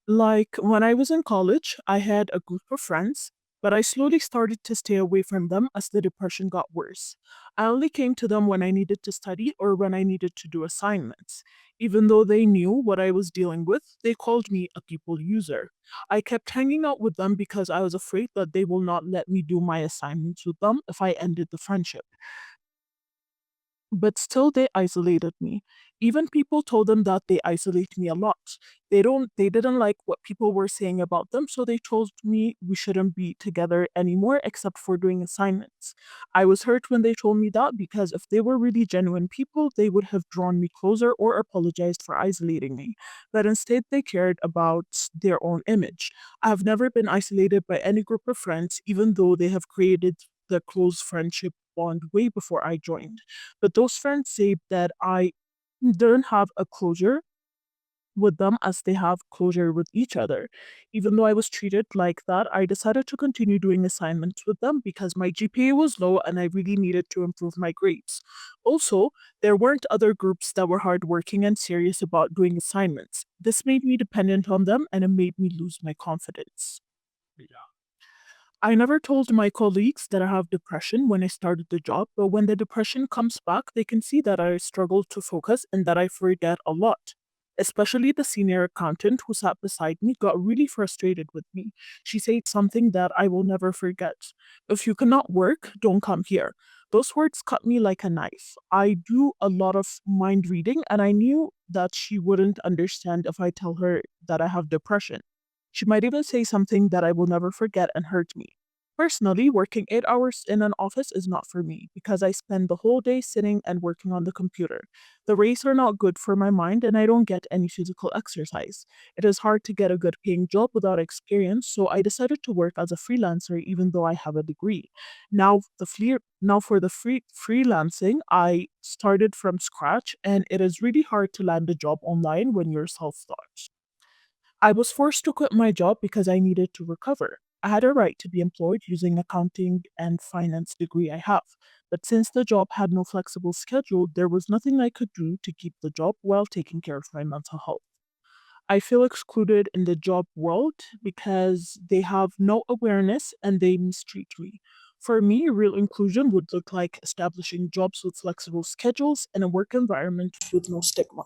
Like when I was in college, I had a group of friends, but I slowly started to stay away from them as the depression got worse. I only came to them when I needed to study or when I needed to do assignments. Even though they knew what I was dealing with, they called me a people user. I kept hanging out with them because I was afraid that they will not let me do my assignments with them if I ended the friendship. But still they isolated me. Even people told them that they isolate me a lot. They didn't like what people were saying about them, so they told me we shouldn't be together anymore except for doing assignments. I was hurt when they told me that because if they were really genuine people, they would have drawn me closer or apologized for isolating me. But instead they cared about their own image. I have never been isolated by any group of friends, even though they have created the close friendship bond way before I joined. But those friends say that I didn't have a closure with them as they have closure with each other. Even though I was treated like that, I decided to continue doing assignments with them because my GPA was low and I really needed to improve my grades. Also, there weren't other groups that were hardworking and serious about doing assignments. This made me dependent on them and it made me lose my confidence. I never told my colleagues that I have depression when I started the job, but when the depression comes back, they can see that I struggle to focus and that I forget a lot. Especially the senior accountant who sat beside me got really frustrated with me. She said something that I will never forget. If you cannot work, don't come here. Those words cut me like a knife. I do a lot of mind reading, and I knew that she wouldn't understand if I tell her that I have depression. She might even say something that I will never forget and hurt me. Personally, working 8 hours in an office is not for me because I spend the whole day sitting and working on the computer. The rays are not good for my mind and I don't get any physical exercise. It is hard to get a good paying job without experience, so I decided to work as a freelancer even though I have a degree. Now for the freelancing, I started from scratch and it is really hard to land a job online when you're self-taught. I was forced to quit my job because I needed to recover. I had a right to be employed using accounting and finance degree I have, but since the job had no flexible schedule, there was nothing I could do to keep the job while taking care of my mental health. I feel excluded in the job world because they have no awareness and they mistreat me. For me, real inclusion would look like establishing jobs with flexible schedules and a work environment with no stigma.